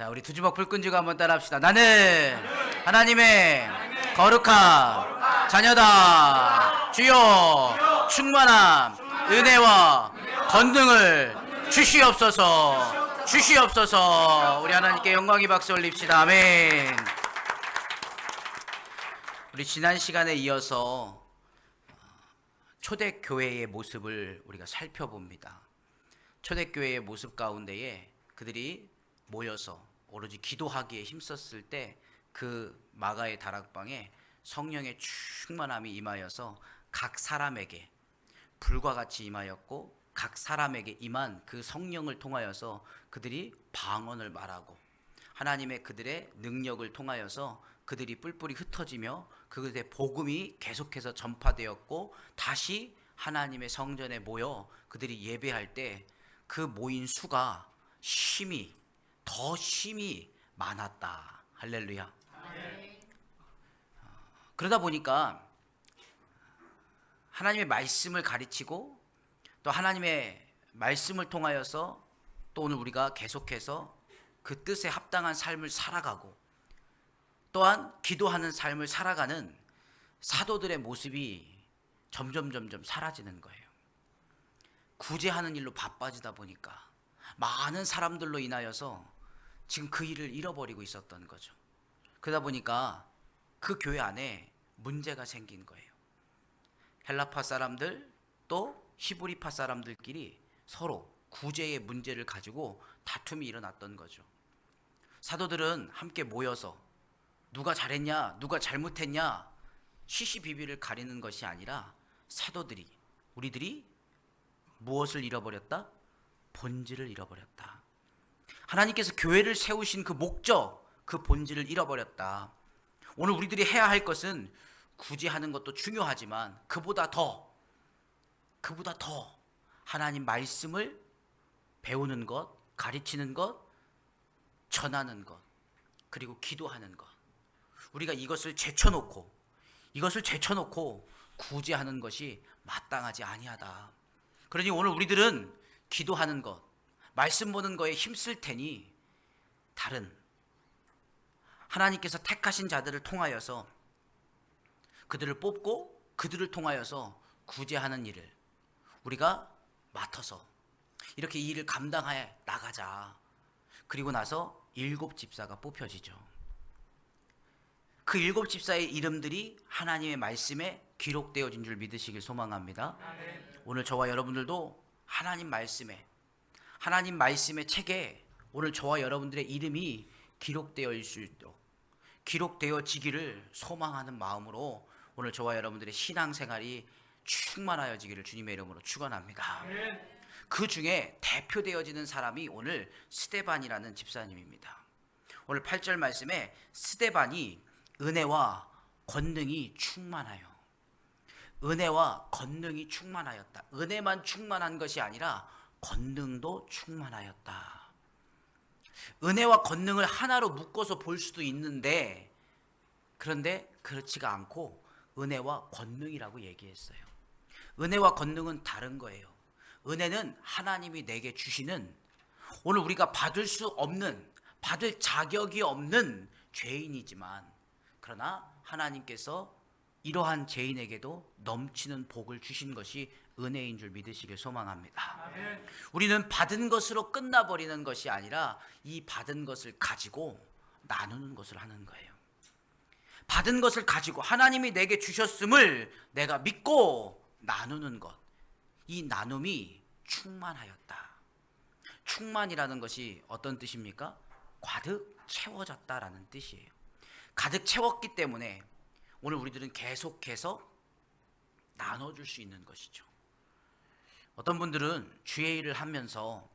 자, 우리 두 주먹 불 끈지고 한번 따라합시다. 나는 하나님의 거룩한 자녀다. 주여 충만함, 은혜와 권능을 주시옵소서. 주시옵소서. 우리 하나님께 영광의 박수 올립시다. 아멘. 우리 지난 시간에 이어서 초대교회의 모습을 우리가 살펴봅니다. 초대교회의 모습 가운데에 그들이 모여서 오로지 기도하기에 힘썼을 때 그 마가의 다락방에 성령의 충만함이 임하여서 각 사람에게 불과 같이 임하였고, 각 사람에게 임한 그 성령을 통하여서 그들이 방언을 말하고 하나님의 그들의 능력을 통하여서 그들이 뿔뿔이 흩어지며 그들의 복음이 계속해서 전파되었고, 다시 하나님의 성전에 모여 그들이 예배할 때 그 모인 수가 더 심히 많았다. 할렐루야. 그러다 보니까 하나님의 말씀을 가르치고 또 하나님의 말씀을 통하여서 또 오늘 우리가 계속해서 그 뜻에 합당한 삶을 살아가고 또한 기도하는 삶을 살아가는 사도들의 모습이 점점 사라지는 거예요. 구제하는 일로 바빠지다 보니까 많은 사람들로 인하여서 지금 그 일을 잃어버리고 있었던 거죠. 그러다 보니까 그 교회 안에 문제가 생긴 거예요. 헬라파 사람들 또 히브리파 사람들끼리 서로 구제의 문제를 가지고 다툼이 일어났던 거죠. 사도들은 함께 모여서 누가 잘했냐, 누가 잘못했냐 시시비비를 가리는 것이 아니라 사도들이, 우리들이 무엇을 잃어버렸다? 본질을 잃어버렸다. 하나님께서 교회를 세우신 그 목적, 그 본질을 잃어버렸다. 오늘 우리들이 해야 할 것은 구제하는 것도 중요하지만 그보다 더 하나님 말씀을 배우는 것, 가르치는 것, 전하는 것, 그리고 기도하는 것. 우리가 이것을 제쳐놓고 구제하는 것이 마땅하지 아니하다. 그러니 오늘 우리들은 기도하는 것, 말씀 보는 거에 힘쓸 테니 다른 하나님께서 택하신 자들을 통하여서 그들을 뽑고 그들을 통하여서 구제하는 일을 우리가 맡아서 이렇게 이 일을 감당해 나가자. 그리고 나서 7 집사가 뽑혀지죠. 그 7 집사의 이름들이 하나님의 말씀에 기록되어진 줄 믿으시길 소망합니다. 오늘 저와 여러분들도 하나님 말씀의 책에 오늘 저와 여러분들의 이름이 기록되어지기를 소망하는 마음으로 오늘 저와 여러분들의 신앙생활이 충만하여지기를 주님의 이름으로 축원합니다. 그 중에 대표되어지는 사람이 오늘 스데반이라는 집사님입니다. 오늘 8절 말씀에 스데반이 은혜와 권능이 충만하여, 은혜와 권능이 충만하였다. 은혜만 충만한 것이 아니라 권능도 충만하였다. 은혜와 권능을 하나로 묶어서 볼 수도 있는데, 그런데 그렇지가 않고 은혜와 권능이라고 얘기했어요. 은혜와 권능은 다른 거예요. 은혜는 하나님이 내게 주시는, 오늘 우리가 받을 자격이 없는 죄인이지만, 그러나 하나님께서 이러한 죄인에게도 넘치는 복을 주신 것이 은혜인 줄 믿으시길 소망합니다. 아멘. 우리는 받은 것으로 끝나버리는 것이 아니라 이 받은 것을 가지고 나누는 것을 하는 거예요. 받은 것을 가지고 하나님이 내게 주셨음을 내가 믿고 나누는 것, 이 나눔이 충만하였다. 충만이라는 것이 어떤 뜻입니까? 가득 채워졌다라는 뜻이에요. 가득 채웠기 때문에 오늘 우리들은 계속해서 나눠줄 수 있는 것이죠. 어떤 분들은 주의 일을 하면서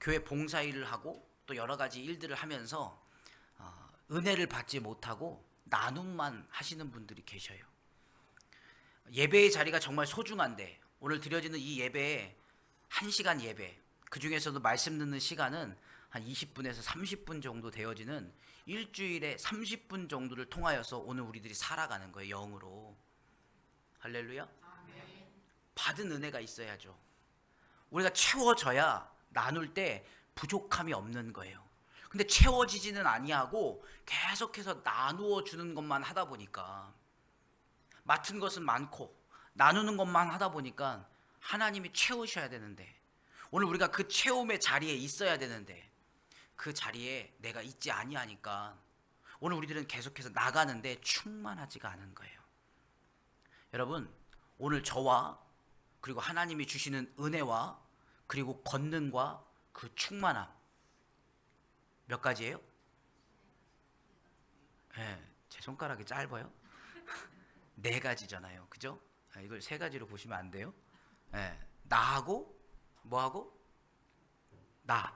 교회 봉사 일을 하고 또 여러 가지 일들을 하면서 은혜를 받지 못하고 나눔만 하시는 분들이 계셔요. 예배의 자리가 정말 소중한데 오늘 드려지는 이 예배에 1시간 예배, 그 중에서도 말씀 듣는 시간은 한 20분에서 30분 정도 되어지는 일주일에 30분 정도를 통하여서 오늘 우리들이 살아가는 거예요. 영으로. 할렐루야. 아멘. 받은 은혜가 있어야죠. 우리가 채워져야 나눌 때 부족함이 없는 거예요. 근데 채워지지는 아니하고 계속해서 나누어 주는 것만 하다 보니까, 맡은 것은 많고 나누는 것만 하다 보니까 하나님이 채우셔야 되는데, 오늘 우리가 그 채움의 자리에 있어야 되는데 그 자리에 내가 있지 아니하니까 오늘 우리들은 계속해서 나가는데 충만하지가 않은 거예요. 여러분, 오늘 저와 그리고 하나님이 주시는 은혜와 그리고 권능과 그 충만함 몇 가지예요? 네, 제 손가락이 짧아요. 네 가지잖아요, 그죠? 이걸 세 가지로 보시면 안 돼요. 네, 나하고 뭐하고? 나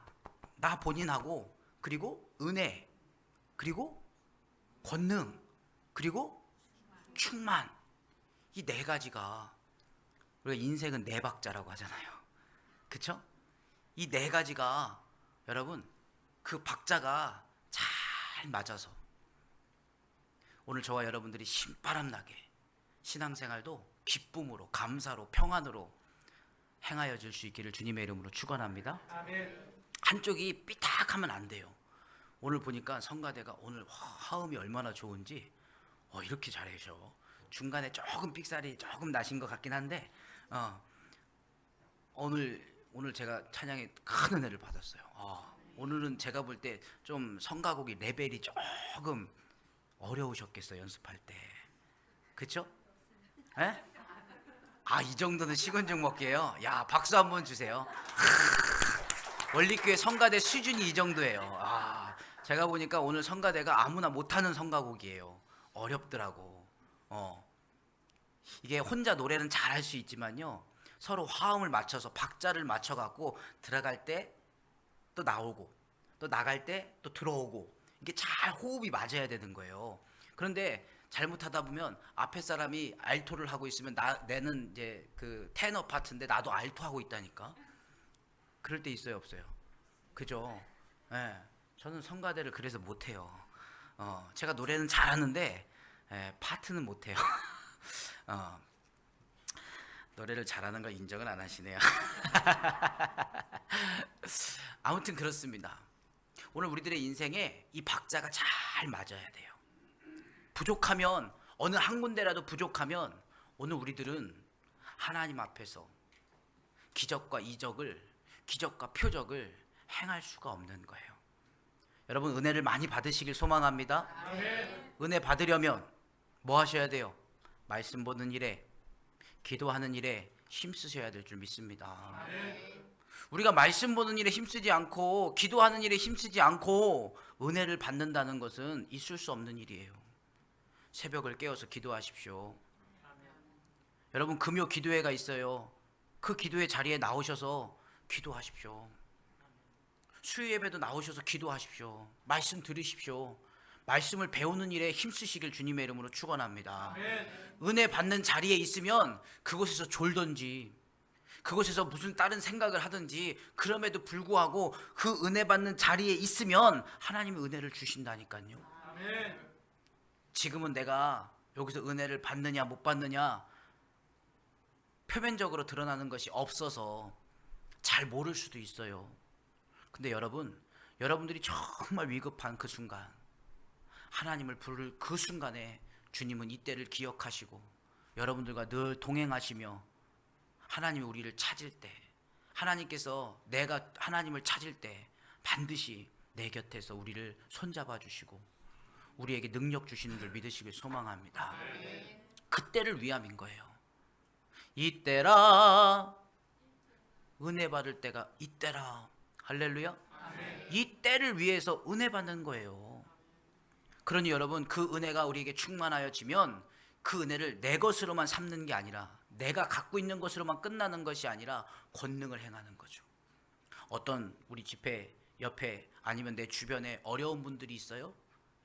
본인하고, 그리고 은혜, 그리고 권능, 그리고 충만. 이 네 가지가, 우리가 인생은 네 박자라고 하잖아요, 그쵸? 이 네 가지가 여러분 그 박자가 잘 맞아서 오늘 저와 여러분들이 신바람 나게 신앙생활도 기쁨으로, 감사로, 평안으로 행하여 줄 수 있기를 주님의 이름으로 축원합니다. 아멘. 한쪽이 삐딱하면 안 돼요. 오늘 보니까 성가대가 오늘 화음이 얼마나 좋은지 이렇게 잘해줘. 중간에 조금 삑살이 조금 나신 것 같긴 한데 오늘 제가 찬양에 큰 은혜를 받았어요. 오늘은 제가 볼 때 좀 성가곡이 레벨이 조금 어려우셨겠어요, 연습할 때. 그쵸? 에? 이 정도는 식은 죽 먹기예요. 야, 박수 한번 주세요. 원리교회 성가대 수준이 이 정도예요. 제가 보니까 오늘 성가대가 아무나 못하는 성가곡이에요. 어렵더라고. 이게 혼자 노래는 잘할 수 있지만요, 서로 화음을 맞춰서 박자를 맞춰갖고 들어갈 때 또 나오고 또 나갈 때 또 들어오고, 이게 잘 호흡이 맞아야 되는 거예요. 그런데 잘못하다 보면 앞에 사람이 알토를 하고 있으면 내는 이제 그 테너 파트인데 나도 알토 하고 있다니까. 그럴 때 있어요, 없어요? 그죠? 예. 저는 성가대를 그래서 못해요. 제가 노래는 잘하는데 파트는 못해요. 노래를 잘하는 걸 인정을 안 하시네요. 아무튼 그렇습니다. 오늘 우리들의 인생에 이 박자가 잘 맞아야 돼요. 부족하면, 어느 한 군데라도 부족하면 오늘 우리들은 하나님 앞에서 기적과 표적을 행할 수가 없는 거예요. 여러분, 은혜를 많이 받으시길 소망합니다. 아멘. 은혜 받으려면 뭐 하셔야 돼요? 말씀 보는 일에, 기도하는 일에 힘쓰셔야 될 줄 믿습니다. 아멘. 우리가 말씀 보는 일에 힘쓰지 않고 기도하는 일에 힘쓰지 않고 은혜를 받는다는 것은 있을 수 없는 일이에요. 새벽을 깨워서 기도하십시오. 여러분, 금요 기도회가 있어요. 그 기도회 자리에 나오셔서 기도하십시오. 수요 예배도 나오셔서 기도하십시오. 말씀 들으십시오. 말씀을 배우는 일에 힘쓰시길 주님의 이름으로 축원합니다. 은혜 받는 자리에 있으면 그곳에서 졸던지, 그곳에서 무슨 다른 생각을 하든지, 그럼에도 불구하고 그 은혜 받는 자리에 있으면 하나님이 은혜를 주신다니까요. 아멘. 지금은 내가 여기서 은혜를 받느냐 못 받느냐 표면적으로 드러나는 것이 없어서 잘 모를 수도 있어요. 근데 여러분들이 정말 위급한 그 순간, 하나님을 부를 그 순간에 주님은 이때를 기억하시고 여러분들과 늘 동행하시며, 하나님이 우리를 찾을 때, 하나님께서 내가 하나님을 찾을 때 반드시 내 곁에서 우리를 손잡아 주시고 우리에게 능력 주시는 줄 믿으시길 소망합니다. 그때를 위함인 거예요. 이때라, 은혜 받을 때가 이때라. 할렐루야. 이 때를 위해서 은혜 받는 거예요. 그러니 여러분, 그 은혜가 우리에게 충만하여지면 그 은혜를 내 것으로만 삼는 게 아니라, 내가 갖고 있는 것으로만 끝나는 것이 아니라 권능을 행하는 거죠. 어떤 우리 집회 옆에 아니면 내 주변에 어려운 분들이 있어요?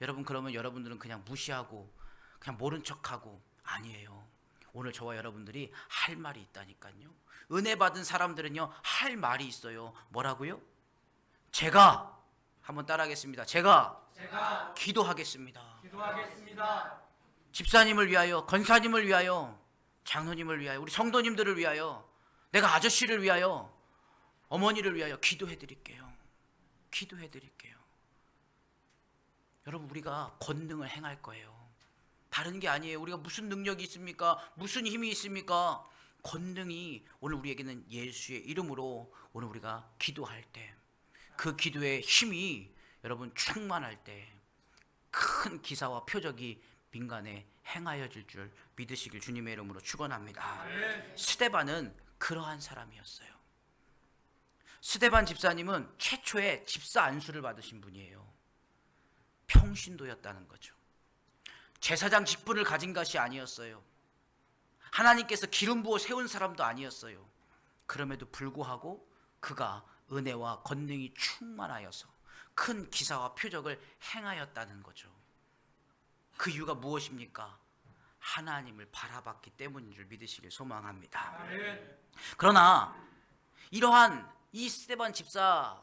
여러분, 그러면 여러분들은 그냥 무시하고 그냥 모른 척하고, 아니에요. 오늘 저와 여러분들이 할 말이 있다니까요. 은혜 받은 사람들은요, 할 말이 있어요. 뭐라고요? 제가 한번 따라하겠습니다. 제가 기도하겠습니다. 집사님을 위하여, 권사님을 위하여, 장로님을 위하여, 우리 성도님들을 위하여, 내가 아저씨를 위하여, 어머니를 위하여 기도해 드릴게요. 여러분, 우리가 권능을 행할 거예요. 다른 게 아니에요. 우리가 무슨 능력이 있습니까? 무슨 힘이 있습니까? 권능이 오늘 우리에게는 예수의 이름으로 오늘 우리가 기도할 때, 그 기도의 힘이 여러분 충만할 때 큰 기사와 표적이 민간에 행하여질 줄 믿으시길 주님의 이름으로 축원합니다. 스데반은 그러한 사람이었어요. 스데반 집사님은 최초의 집사 안수를 받으신 분이에요. 평신도였다는 거죠. 제사장 직분을 가진 것이 아니었어요. 하나님께서 기름 부어 세운 사람도 아니었어요. 그럼에도 불구하고 그가 은혜와 권능이 충만하여서 큰 기사와 표적을 행하였다는 거죠. 그 이유가 무엇입니까? 하나님을 바라봤기 때문인 줄 믿으시길 소망합니다. 그러나 이러한 이 스데반 집사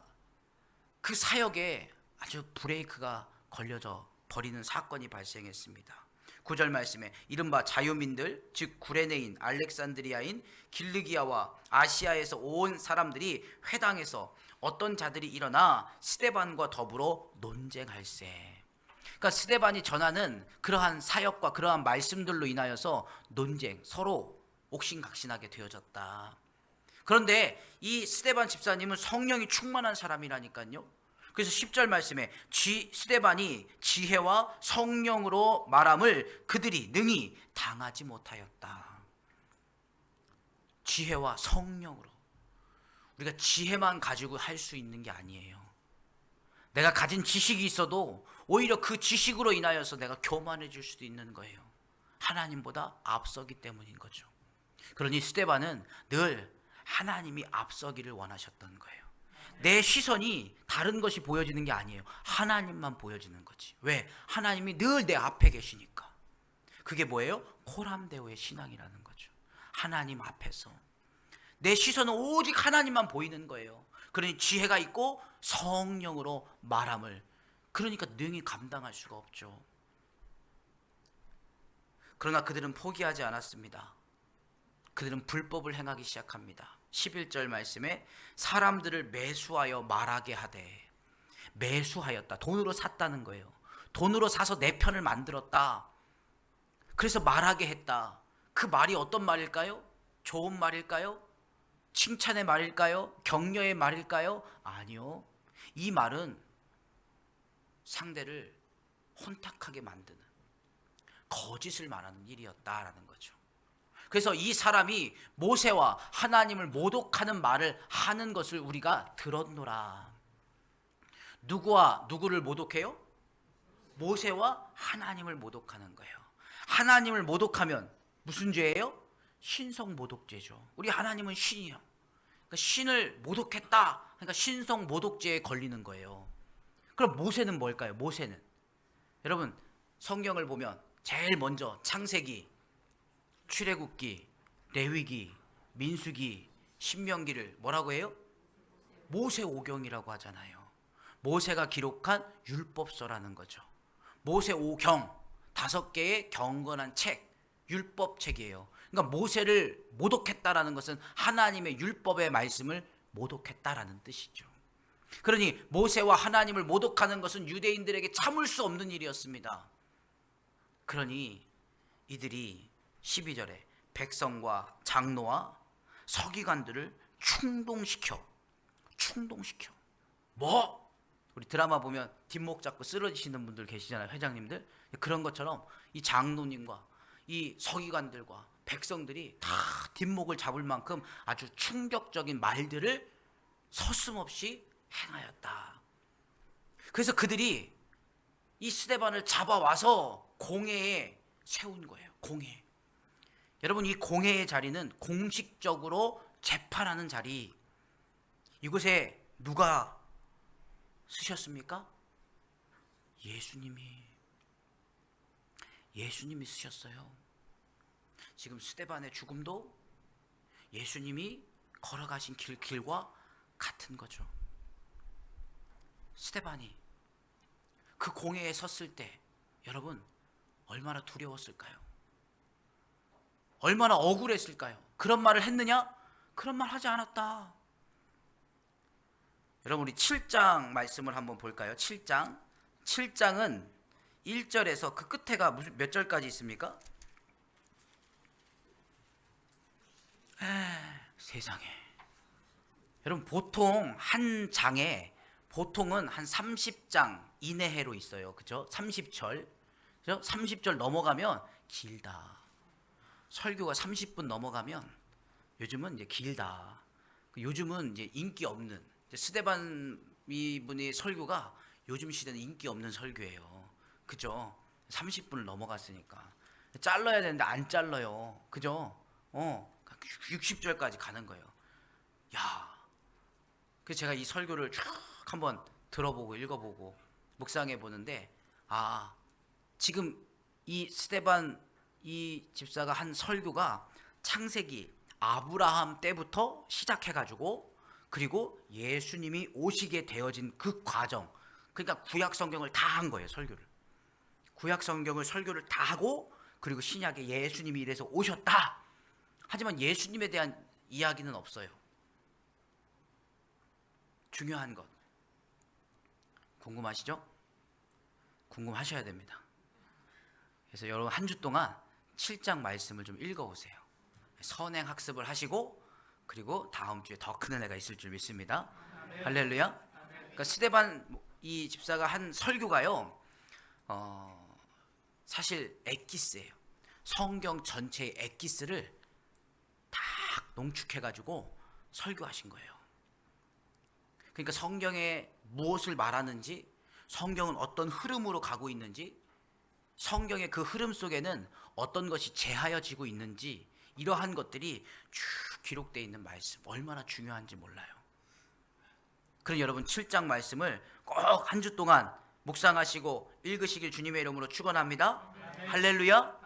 그 사역에 아주 브레이크가 걸려져 버리는 사건이 발생했습니다. 9절 말씀에 이른바 자유민들, 즉 구레네인, 알렉산드리아인, 길르기아와 아시아에서 온 사람들이 회당에서 어떤 자들이 일어나 스데반과 더불어 논쟁할세. 그러니까 스데반이 전하는 그러한 사역과 그러한 말씀들로 인하여서 논쟁, 서로 옥신각신하게 되어졌다. 그런데 이 스데반 집사님은 성령이 충만한 사람이라니까요. 그래서 10절 말씀에 스데반이 지혜와 성령으로 말함을 그들이 능히 당하지 못하였다. 지혜와 성령으로. 우리가 지혜만 가지고 할 수 있는 게 아니에요. 내가 가진 지식이 있어도 오히려 그 지식으로 인하여서 내가 교만해질 수도 있는 거예요. 하나님보다 앞서기 때문인 거죠. 그러니 스데반은 늘 하나님이 앞서기를 원하셨던 거예요. 내 시선이 다른 것이 보여지는 게 아니에요. 하나님만 보여지는 거지. 왜? 하나님이 늘 내 앞에 계시니까. 그게 뭐예요? 코람데오의 신앙이라는 거죠. 하나님 앞에서 내 시선은 오직 하나님만 보이는 거예요. 그러니 지혜가 있고 성령으로 말함을, 그러니까 능히 감당할 수가 없죠. 그러나 그들은 포기하지 않았습니다. 그들은 불법을 행하기 시작합니다. 11절 말씀에 사람들을 매수하여 말하게 하되, 매수하였다. 돈으로 샀다는 거예요. 돈으로 사서 내 편을 만들었다. 그래서 말하게 했다. 그 말이 어떤 말일까요? 좋은 말일까요? 칭찬의 말일까요? 격려의 말일까요? 아니요. 이 말은 상대를 혼탁하게 만드는 거짓을 말하는 일이었다라는 거죠. 그래서 이 사람이 모세와 하나님을 모독하는 말을 하는 것을 우리가 들었노라. 누구와 누구를 모독해요? 모세와 하나님을 모독하는 거예요. 하나님을 모독하면 무슨 죄예요? 신성 모독죄죠. 우리 하나님은 신이에요. 그러니까 신을 모독했다. 그러니까 신성 모독죄에 걸리는 거예요. 그럼 모세는 뭘까요? 모세는 여러분 성경을 보면 제일 먼저 창세기, 출애굽기, 레위기, 민수기, 신명기를 뭐라고 해요? 모세오경이라고 하잖아요. 모세가 기록한 율법서라는 거죠. 모세오경 5개의 경건한 책, 율법책이에요. 그러니까 모세를 모독했다라는 것은 하나님의 율법의 말씀을 모독했다라는 뜻이죠. 그러니 모세와 하나님을 모독하는 것은 유대인들에게 참을 수 없는 일이었습니다. 그러니 이들이 12절에 백성과 장로와 서기관들을 충동시켜 뭐? 우리 드라마 보면 뒷목 잡고 쓰러지시는 분들 계시잖아요. 회장님들. 그런 것처럼 이 장로님과 이 서기관들과 백성들이 다 뒷목을 잡을 만큼 아주 충격적인 말들을 서슴없이 행하였다. 그래서 그들이 이 스데반을 잡아와서 공회에 세운 거예요. 공회. 여러분, 이 공회의 자리는 공식적으로 재판하는 자리. 이곳에 누가 쓰셨습니까? 예수님이 쓰셨어요. 지금 스데반의 죽음도 예수님이 걸어가신 길과 같은 거죠. 스데반이 그 공회에 섰을 때 여러분 얼마나 두려웠을까요? 얼마나 억울했을까요? 그런 말을 했느냐? 그런 말 하지 않았다. 여러분 우리 7장 말씀을 한번 볼까요? 7장은 1절에서 그 끝에가 무슨 몇 절까지 있습니까? 세상에. 여러분 보통 한 장에 보통은 한 30장 이내로 있어요. 그죠? 30절. 그죠? 30절 넘어가면 길다. 설교가 30분 넘어가면 요즘은 이제 길다. 요즘은 이제 인기 없는 스데반 이분의 설교가 요즘 시대는 인기 없는 설교예요. 그죠? 30분을 넘어갔으니까 잘라야 되는데 안 잘라요. 그죠? 60절까지 가는 거예요. 야, 그래서 제가 이 설교를 쭉 한번 들어보고 읽어보고 묵상해 보는데, 아, 지금 이 스데반 이 집사가 한 설교가 창세기 아브라함 때부터 시작해가지고 그리고 예수님이 오시게 되어진 그 과정, 그러니까 구약 성경을 다 한 거예요. 설교를, 구약 성경을 설교를 다 하고, 그리고 신약에 예수님이 이래서 오셨다. 하지만 예수님에 대한 이야기는 없어요. 중요한 것 궁금하시죠? 궁금하셔야 됩니다. 그래서 여러분 한 주 동안 7장 말씀을 좀 읽어보세요. 선행 학습을 하시고 그리고 다음 주에 더 큰 은혜가 있을 줄 믿습니다. 할렐루야. 그러니까 스데반 이 집사가 한 설교가요, 사실 엑기스예요. 성경 전체의 엑기스를 다 농축해가지고 설교하신 거예요. 그러니까 성경에 무엇을 말하는지, 성경은 어떤 흐름으로 가고 있는지, 성경의 그 흐름 속에는 어떤 것이 제하여지고 있는지, 이러한 것들이 쭉 기록되어 있는 말씀, 얼마나 중요한지 몰라요. 그럼 여러분 7장 말씀을 꼭 한 주 동안 묵상하시고 읽으시길 주님의 이름으로 축원합니다. 할렐루야.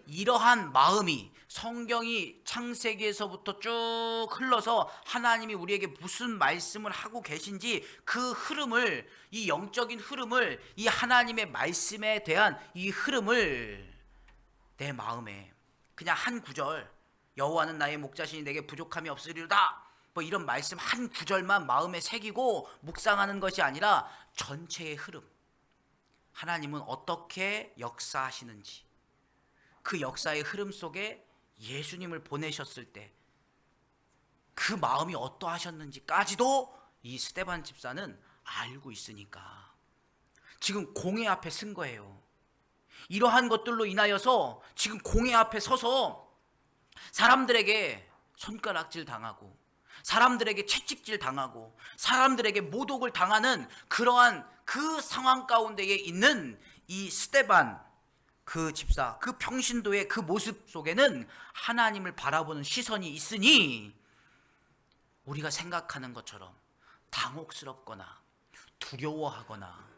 이러한 마음이 성경이 창세기에서부터 쭉 흘러서 하나님이 우리에게 무슨 말씀을 하고 계신지 그 흐름을, 이 영적인 흐름을, 이 하나님의 말씀에 대한 이 흐름을 내 마음에 그냥 한 구절, 여호와는 나의 목자시니 내게 부족함이 없으리로다, 뭐 이런 말씀 한 구절만 마음에 새기고 묵상하는 것이 아니라 전체의 흐름, 하나님은 어떻게 역사하시는지, 그 역사의 흐름 속에 예수님을 보내셨을 때 그 마음이 어떠하셨는지까지도 이 스데반 집사는 알고 있으니까 지금 공회 앞에 쓴 거예요. 이러한 것들로 인하여서 지금 공회 앞에 서서 사람들에게 손가락질 당하고 사람들에게 채찍질 당하고 사람들에게 모독을 당하는 그러한 그 상황 가운데에 있는 이 스데반 그 집사, 그 평신도의 그 모습 속에는 하나님을 바라보는 시선이 있으니 우리가 생각하는 것처럼 당혹스럽거나 두려워하거나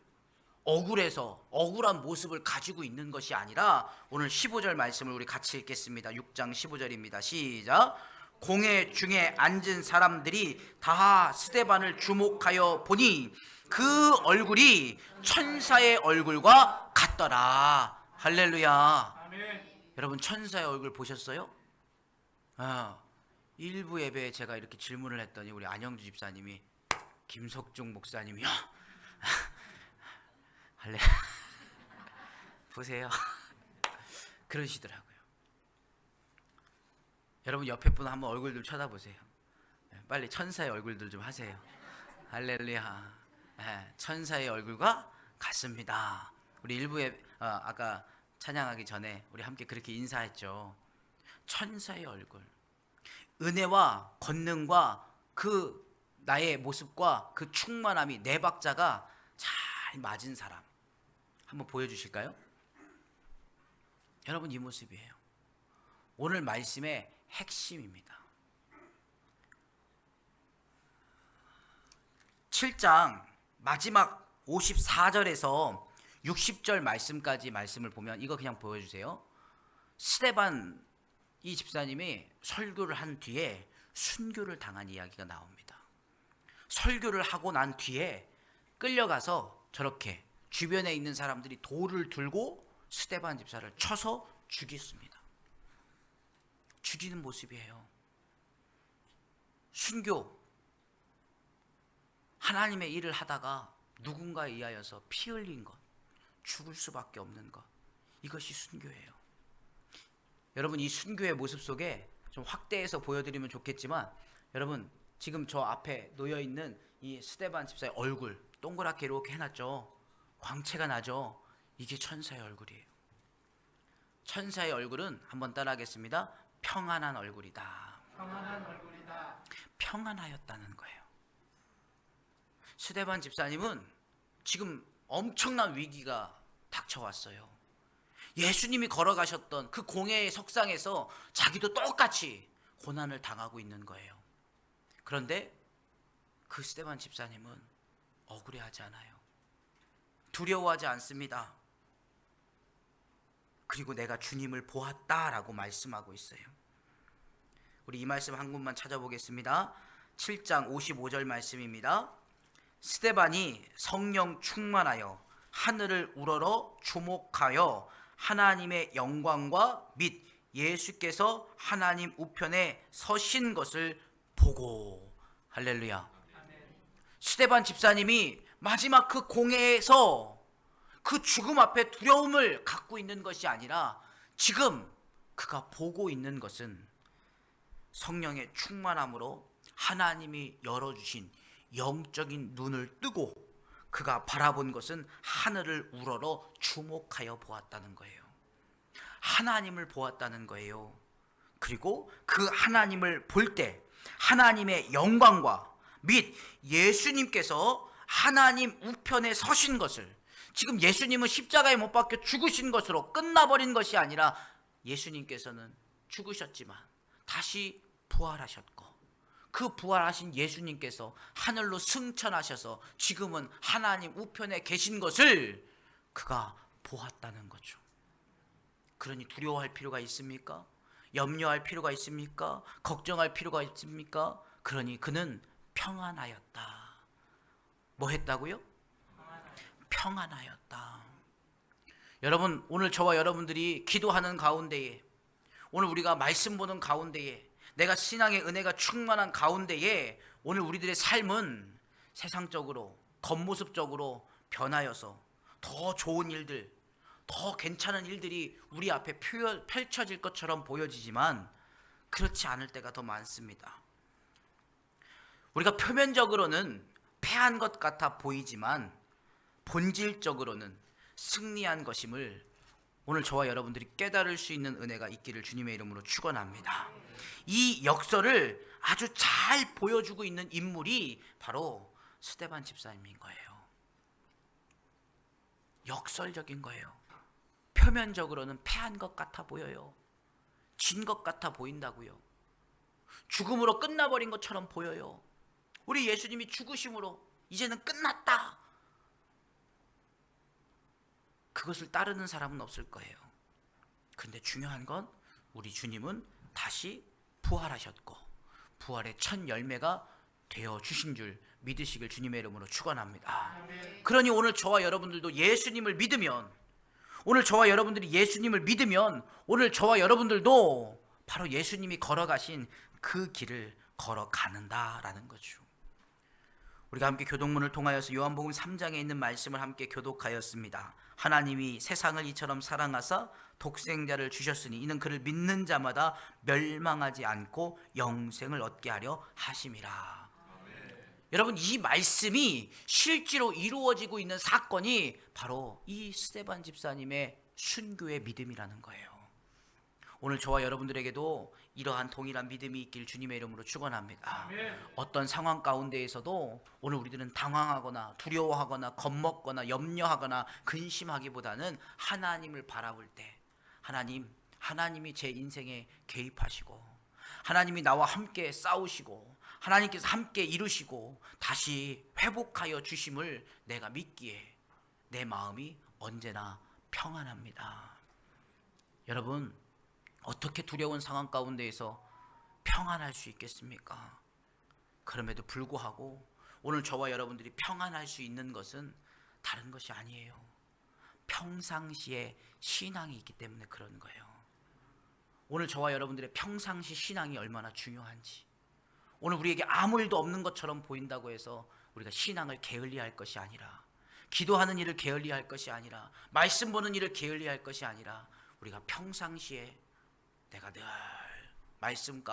억울해서 억울한 모습을 가지고 있는 것이 아니라, 오늘 15절 말씀을 우리 같이 읽겠습니다. 6장 15절입니다. 시작. 공회 중에 앉은 사람들이 다 스데반을 주목하여 보니 그 얼굴이 천사의 얼굴과 같더라. 할렐루야. 아멘. 여러분 천사의 얼굴 보셨어요? 일부 예배에 제가 이렇게 질문을 했더니 우리 안영주 집사님이, 김석중 목사님이요, 할래 보세요. 그러시더라고요. 여러분 옆에 분 한번 얼굴 좀 쳐다보세요. 빨리 천사의 얼굴들 좀 하세요. 할렐루야. 천사의 얼굴과 같습니다. 우리 일부에 아까 찬양하기 전에 우리 함께 그렇게 인사했죠. 천사의 얼굴, 은혜와 권능과 그 나의 모습과 그 충만함이 네 박자가 잘 맞은 사람 한번 보여주실까요? 여러분 이 모습이에요. 오늘 말씀의 핵심입니다. 7장 마지막 54절에서 60절 말씀까지 말씀을 보면 이거 그냥 보여주세요. 스데반 이 집사님이 설교를 한 뒤에 순교를 당한 이야기가 나옵니다. 설교를 하고 난 뒤에 끌려가서 저렇게 주변에 있는 사람들이 돌을 들고 스데반 집사를 쳐서 죽였습니다. 죽이는 모습이에요. 순교, 하나님의 일을 하다가 누군가에 의하여서 피 흘린 것, 죽을 수밖에 없는 것, 이것이 순교예요. 여러분, 이 순교의 모습 속에 좀 확대해서 보여드리면 좋겠지만, 여러분 지금 저 앞에 놓여있는 이 스데반 집사의 얼굴 동그랗게 이렇게 해놨죠. 광채가 나죠. 이게 천사의 얼굴이에요. 천사의 얼굴은 한번 따라하겠습니다. 평안한 얼굴이다. 평안한 얼굴이다. 평안하였다는 거예요. 스데반 집사님은 지금 엄청난 위기가 닥쳐왔어요. 예수님이 걸어가셨던 그 공회의 석상에서 자기도 똑같이 고난을 당하고 있는 거예요. 그런데 그 스데반 집사님은 억울해하지 않아요. 두려워하지 않습니다. 그리고 내가 주님을 보았다라고 말씀하고 있어요. 우리 이 말씀 한 군만 찾아보겠습니다. 7장 55절 말씀입니다. 스데반이 성령 충만하여 하늘을 우러러 주목하여 하나님의 영광과 및 예수께서 하나님 우편에 서신 것을 보고. 할렐루야. 스데반 집사님이 마지막 그 공회에서 그 죽음 앞에 두려움을 갖고 있는 것이 아니라 지금 그가 보고 있는 것은 성령의 충만함으로 하나님이 열어주신 영적인 눈을 뜨고 그가 바라본 것은 하늘을 우러러 주목하여 보았다는 거예요. 하나님을 보았다는 거예요. 그리고 그 하나님을 볼 때 하나님의 영광과 및 예수님께서 하나님 우편에 서신 것을, 지금 예수님은 십자가에 못 박혀 죽으신 것으로 끝나버린 것이 아니라 예수님께서는 죽으셨지만 다시 부활하셨고 그 부활하신 예수님께서 하늘로 승천하셔서 지금은 하나님 우편에 계신 것을 그가 보았다는 거죠. 그러니 두려워할 필요가 있습니까? 염려할 필요가 있습니까? 걱정할 필요가 있습니까? 그러니 그는 평안하였다. 뭐 했다고요? 평안하였다. 여러분, 오늘 저와 여러분들이 기도하는 가운데에, 오늘 우리가 말씀 보는 가운데에, 내가 신앙의 은혜가 충만한 가운데에 오늘 우리들의 삶은 세상적으로 겉모습적으로 변하여서 더 좋은 일들, 더 괜찮은 일들이 우리 앞에 펼쳐질 것처럼 보여지지만 그렇지 않을 때가 더 많습니다. 우리가 표면적으로는 패한 것 같아 보이지만 본질적으로는 승리한 것임을 오늘 저와 여러분들이 깨달을 수 있는 은혜가 있기를 주님의 이름으로 축원합니다. 이 역설을 아주 잘 보여주고 있는 인물이 바로 스데반 집사님인 거예요. 역설적인 거예요. 표면적으로는 패한 것 같아 보여요. 진 것 같아 보인다고요. 죽음으로 끝나버린 것처럼 보여요. 우리 예수님이 죽으심으로 이제는 끝났다. 그것을 따르는 사람은 없을 거예요. 그런데 중요한 건 우리 주님은 다시 부활하셨고 부활의 첫 열매가 되어 주신 줄 믿으시길 주님의 이름으로 축원합니다. 그러니 오늘 저와 여러분들도 예수님을 믿으면, 오늘 저와 여러분들이 예수님을 믿으면 오늘 저와 여러분들도 바로 예수님이 걸어가신 그 길을 걸어가는다라는 거죠. 우리가 함께 교독문을 통하여서 요한복음 3장에 있는 말씀을 함께 교독하였습니다. 하나님이 세상을 이처럼 사랑하사 독생자를 주셨으니 이는 그를 믿는 자마다 멸망하지 않고 영생을 얻게 하려 하심이라. 여러분, 이 말씀이 실제로 이루어지고 있는 사건이 바로 이 스데반 집사님의 순교의 믿음이라는 거예요. 오늘 저와 여러분들에게도 이러한 동일한 믿음이 있길 주님의 이름으로 축원합니다. 어떤 상황 가운데에서도 오늘 우리들은 당황하거나 두려워하거나 겁먹거나 염려하거나 근심하기보다는 하나님을 바라볼 때 하나님이 제 인생에 개입하시고 하나님이 나와 함께 싸우시고 하나님께서 함께 이루시고 다시 회복하여 주심을 내가 믿기에 내 마음이 언제나 평안합니다. 여러분, 어떻게 두려운 상황 가운데에서 평안할 수 있겠습니까? 그럼에도 불구하고 오늘 저와 여러분들이 평안할 수 있는 것은 다른 것이 아니에요. 평상시에 신앙이 있기 때문에 그런 거예요. 오늘 저와 여러분들의 평상시 신앙이 얼마나 중요한지, 오늘 우리에게 아무 일도 없는 것처럼 보인다고 해서 우리가 신앙을 게을리할 것이 아니라 기도하는 일을 게을리할 것이 아니라, 말씀 보는 일을 게을리할 것이 아니라, 우리가 평상시에 내가 늘 말씀 가운데